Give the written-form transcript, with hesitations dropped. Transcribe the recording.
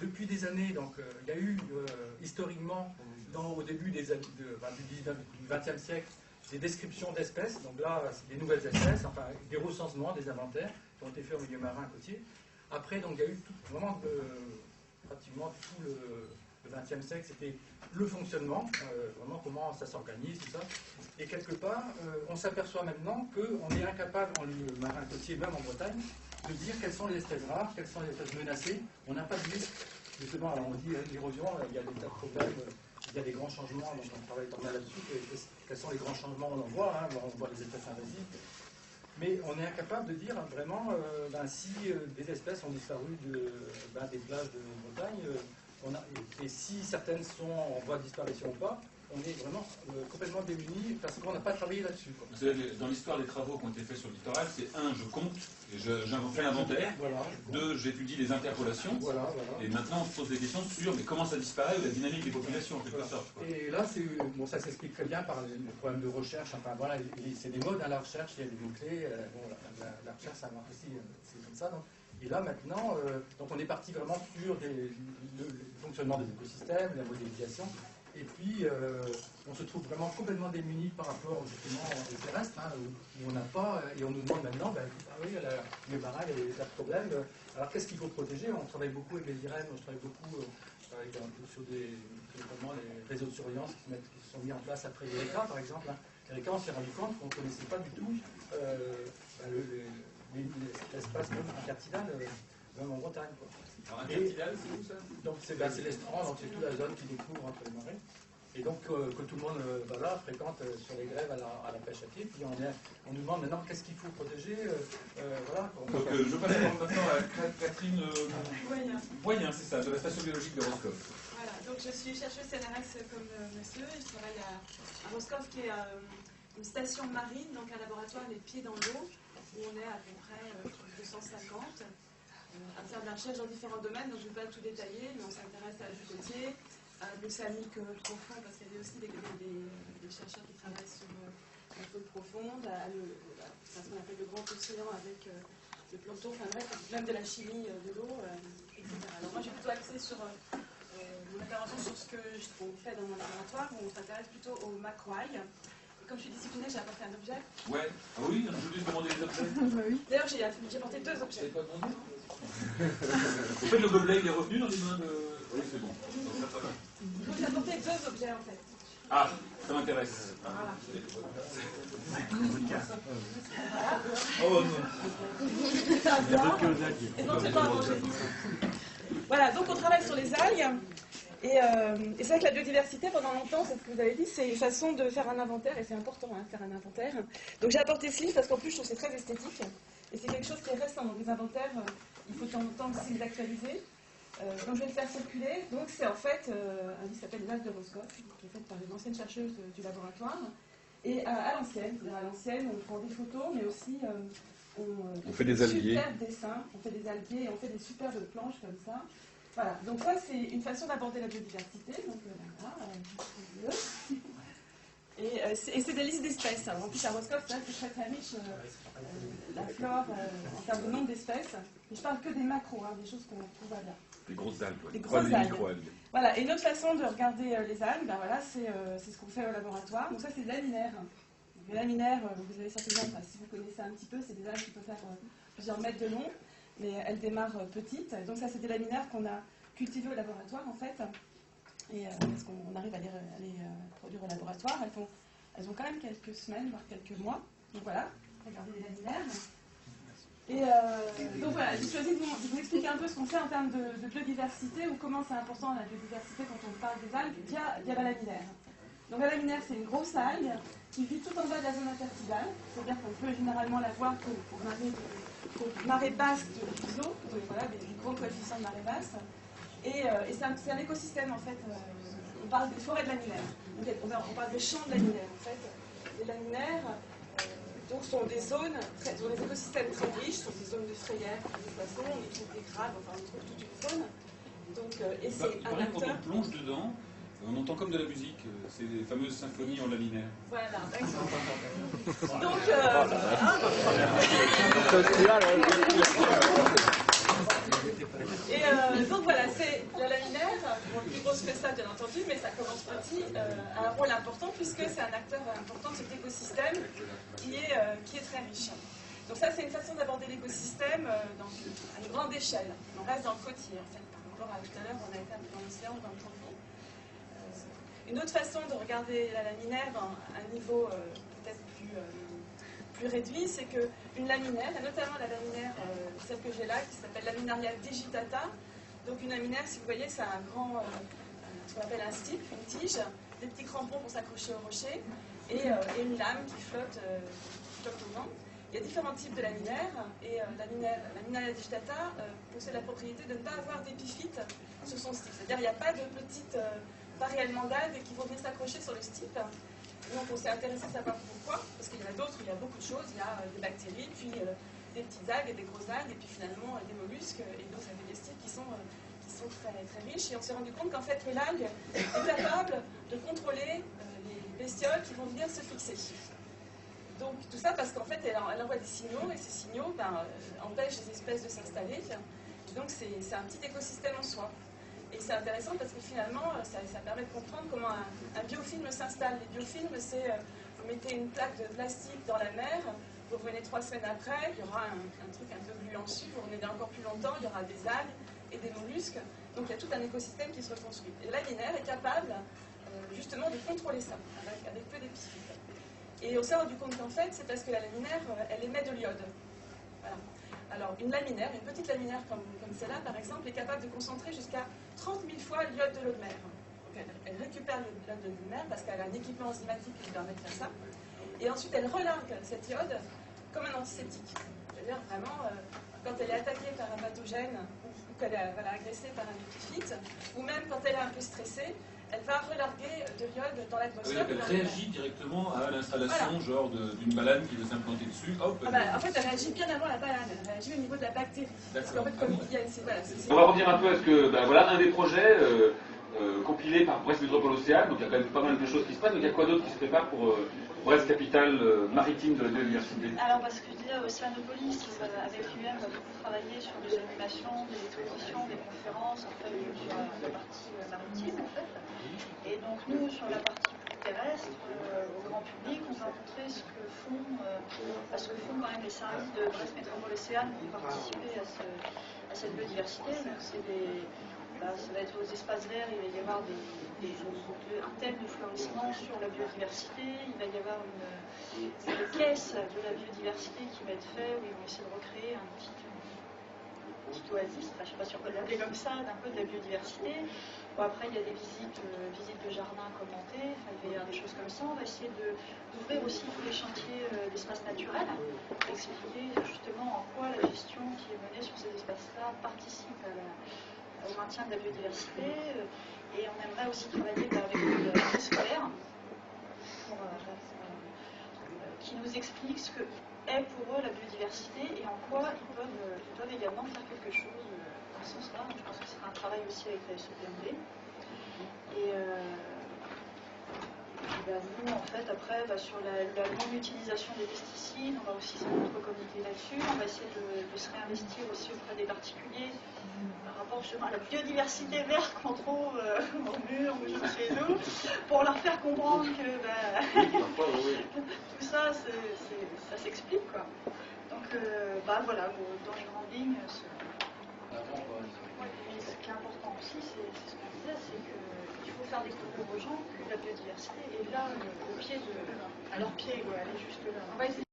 depuis des années, donc, il y a eu historiquement, au début du XXe siècle, des descriptions d'espèces. Donc là, c'est des nouvelles espèces, enfin des recensements, des inventaires qui ont été faits au milieu marin côtier. Après, donc, il y a eu pratiquement tout le XXe siècle, c'était le fonctionnement, vraiment comment ça s'organise, tout ça. Et quelque part, on s'aperçoit maintenant qu'on est incapable, en milieu marin côtier, même en Bretagne, de dire quelles sont les espèces rares, quelles sont les espèces menacées. On n'a pas de liste. Justement, alors on dit l'érosion, il y a des tas de problèmes, il y a des grands changements, donc on travaille pas mal là-dessus. Quels sont les grands changements? On en voit, hein, on voit les espèces invasives. Mais on est incapable de dire vraiment si des espèces ont disparu des plages de Bretagne, et si certaines sont en voie de disparition ou pas, on est vraiment complètement démunis parce qu'on n'a pas travaillé là-dessus. Dans l'histoire des travaux qui ont été faits sur le littoral, c'est je compte, et fais l'inventaire, voilà, j'étudie les interpolations, voilà. Et maintenant on se pose des questions sur comment ça disparaît ou la dynamique des populations en quelque sorte. Et là, ça s'explique très bien par les problèmes de recherche, enfin voilà, c'est des modes, hein, la recherche, il y a des mots-clés, la recherche ça marche aussi, c'est comme ça. Donc. Et là maintenant, donc on est parti vraiment sur le fonctionnement des écosystèmes, la modélisation. Et puis, on se trouve vraiment complètement démunis par rapport justement aux terrestres, hein, où on n'a pas, et on nous demande maintenant, les marins, il y a de problème. Alors, qu'est-ce qu'il faut protéger? On travaille beaucoup avec les IRM, on travaille beaucoup sur notamment les réseaux de surveillance qui sont mis en place après les RECA, par exemple. Hein. Les RECA, on s'est rendu compte qu'on ne connaissait pas du tout l'espace même intertidal, même en Bretagne. Quoi. Alors, intertidal, c'est où ça? Donc, c'est l'estran, donc c'est toute la zone qui découvre entre les marées. Et donc, que tout le monde fréquente sur les grèves à la pêche à pied. Puis on nous demande maintenant qu'est-ce qu'il faut protéger. Donc, je passe maintenant à Catherine Boyen, c'est ça, de la station biologique de Roscoff. Voilà, donc je suis chercheuse CNRS comme monsieur. Je travaille à Roscoff, qui est une station marine, donc un laboratoire les pieds dans l'eau, où on est à peu près 250. À faire de la recherche dans différents domaines, donc je ne vais pas tout détailler, mais on s'intéresse à la vie côtier, à l'océanique profond, parce qu'il y a aussi des chercheurs qui travaillent sur la faune profonde, à ce qu'on appelle le grand océan avec le plancton, enfin bref, même de la chimie de l'eau, etc. Alors moi, j'ai plutôt axé sur mon intervention sur ce qu'on fait dans mon laboratoire, où on s'intéresse plutôt aux macroalgues. Comme je suis disciplinée, j'ai apporté un objet. Ouais, ah oui, je voulais demander les objets. D'ailleurs, j'ai apporté 2 objets. Pas demandé. En fait, le gobelet, il est revenu dans les mains de... Oui, c'est bon. Donc, j'ai apporté 2 objets, en fait. Ah, ça m'intéresse. Voilà. Oh non. Éventuellement à manger. Voilà, donc on travaille sur les algues. Et c'est vrai que la biodiversité, pendant longtemps, c'est ce que vous avez dit, c'est une façon de faire un inventaire, et c'est important, hein, faire un inventaire. Donc j'ai apporté ce livre parce qu'en plus je trouve que c'est très esthétique, et c'est quelque chose qui est récent. Donc les inventaires, il faut de temps en temps aussi les actualiser. Donc je vais le faire circuler. Donc c'est en fait un livre qui s'appelle Les algues de Roscoff, qui est fait par les anciennes chercheuses du laboratoire. Et à l'ancienne, c'est-à-dire à l'ancienne, on prend des photos, mais aussi on fait des alguiers. Superbes dessins, on fait des alguiers, et on fait des superbes planches comme ça. Voilà, donc ça c'est une façon d'aborder la biodiversité, donc et c'est des listes d'espèces. En plus à Roscoff, c'est très très riche, la flore en termes de nombre d'espèces. Mais je parle que des macros, hein, des choses qu'on trouve à bien. Des grosses algues, des grosses algues. micro-algues. Voilà, et une autre façon de regarder les algues, ben voilà, c'est ce qu'on fait au laboratoire. Donc ça c'est des laminaires. Les laminaires, vous avez certainement, si vous connaissez un petit peu, c'est des algues qui peuvent faire plusieurs mètres de long. Mais elles démarrent petites. Donc ça, c'est des laminaires qu'on a cultivées au laboratoire, en fait. Et parce qu'on arrive à les produire au laboratoire. Elles ont quand même quelques semaines, voire quelques mois. Donc voilà, regardez les laminaires. Et donc voilà, j'ai choisi de vous expliquer un peu ce qu'on fait en termes de biodiversité, ou comment c'est important la biodiversité quand on parle des algues via la laminaire. Donc la laminaire, c'est une grosse algue qui vit tout en bas de la zone intertidale. C'est-à-dire qu'on peut généralement la voir qu'aux marée basse de l'eau, donc voilà, des gros coefficients de marée basse. Et c'est un écosystème, en fait. On parle des forêts de laminaires. On parle des champs de laminaires, en fait. Les laminaires donc, sont des zones, sont des écosystèmes très riches, sont des zones de frayères, de poissons, on y trouve des crabes, enfin on y trouve toute une faune. Donc, et c'est un acteur... Quand on plonge dedans, on entend comme de la musique, c'est les fameuses symphonies en laminaire. Voilà, excellent. Donc, Et donc voilà, c'est la laminaire, bon, plus grosse que ça bien entendu, mais ça commence petit, a un rôle important puisque c'est un acteur important de cet écosystème qui est très riche. Donc ça, c'est une façon d'aborder l'écosystème à une grande échelle. On reste dans le côtier, en fait. Par rapport à tout à l'heure, on a été un peu dans l'océan ou dans le profond. Une autre façon de regarder la laminaire à un niveau peut-être plus réduit, c'est qu'une laminaire, et notamment la laminaire, celle que j'ai là, qui s'appelle Laminaria digitata. Donc une laminaire, si vous voyez, c'est un grand, ce qu'on appelle un stipe, une tige, des petits crampons pour s'accrocher au rocher, et une lame qui flotte au vent. Il y a différents types de laminaires, et Laminaria digitata possède la propriété de ne pas avoir d'épiphyte sur son stipe. C'est-à-dire qu'il n'y a pas de petites, pas réellement d'algues qui vont venir s'accrocher sur le stipe. Donc on s'est intéressé à savoir pourquoi, parce qu'il y en a d'autres, il y a beaucoup de choses, il y a des bactéries, puis des petites algues, des grosses algues, et puis finalement des mollusques, et donc ça fait des stips qui sont très, très riches, et on s'est rendu compte qu'en fait l'algue est capable de contrôler les bestioles qui vont venir se fixer. Donc tout ça parce qu'en fait elle envoie des signaux, et ces signaux empêchent les espèces de s'installer, et donc c'est un petit écosystème en soi. Et c'est intéressant parce que finalement, ça permet de comprendre comment un biofilm s'installe. Les biofilms, c'est vous mettez une plaque de plastique dans la mer, vous revenez 3 semaines après, il y aura un truc un peu gluant dessus, vous revenez encore plus longtemps, il y aura des algues et des mollusques. Donc il y a tout un écosystème qui se reconstruit. Et la laminaire est capable justement de contrôler ça, avec peu d'épiphytes. Et on s'est rendu compte qu'en fait, c'est parce que la laminaire, elle émet de l'iode. Voilà. Alors, une laminaire, une petite laminaire comme celle-là, par exemple, est capable de concentrer jusqu'à 30 000 fois l'iode de l'eau de mer. Donc, elle récupère l'iode de l'eau de mer parce qu'elle a un équipement enzymatique qui lui permet de faire ça. Et ensuite, elle relargue cette iode comme un antiseptique. C'est-à-dire, vraiment, quand elle est attaquée par un pathogène ou qu'elle est agressée par un épiphyte, ou même quand elle est un peu stressée, elle va relarguer de l'iode dans l'atmosphère. Elle réagit directement à l'installation, voilà. Genre d'une banane qui veut s'implanter dessus. Hop, en fait, elle réagit bien avant la banane, elle réagit au niveau de la bactérie. Parce qu'en fait, comme il y a on va revenir un peu à ce que, voilà, un des projets compilé par Brest Métropole Océane, donc il y a quand même pas mal de choses qui se passent, donc il y a quoi d'autre qui se prépare pour Brest, capitale maritime de la biodiversité? Alors, parce que je disais, Océanopolis, avec lui-même, va beaucoup travailler sur des animations, des expositions, des conférences, en fait, sur la partie maritime, en fait. Et donc, nous, sur la partie terrestre, au grand public, on va montrer ce que font quand même les services de Brest Métropole Océane pour participer à cette biodiversité. Donc, ça va être aux espaces verts, il va y avoir un thème de flourissement sur la biodiversité, il va y avoir une caisse de la biodiversité qui va être faite, où ils vont essayer de recréer un petit oasis, je ne sais pas si on peut l'appeler comme ça, d'un peu de la biodiversité. Bon, après, il y a des visites de jardins commentées, il va y avoir des choses comme ça. On va essayer d'ouvrir aussi tous les chantiers d'espaces naturels, expliquer justement en quoi la gestion qui est menée sur ces espaces-là participe au maintien de la biodiversité, et on aimerait aussi travailler avec les scolaires qui nous expliquent ce que est pour eux la biodiversité et en quoi ils peuvent également faire quelque chose dans ce sens-là. Je pense que c'est un travail aussi avec la SEPMD. Et nous, en fait, après, sur la non-utilisation des pesticides, on va aussi communiquer là-dessus. On va essayer de se réinvestir aussi auprès des particuliers par rapport justement à la biodiversité verte qu'on trouve au mur ou chez nous, pour leur faire comprendre que tout ça, ça s'explique, quoi. Donc, voilà, dans les grandes lignes, ce qui est important aussi, c'est ce que je disais, c'est qu'il faut faire découvrir aux gens que la biodiversité est là, à leur pied, elle est juste là. On va essayer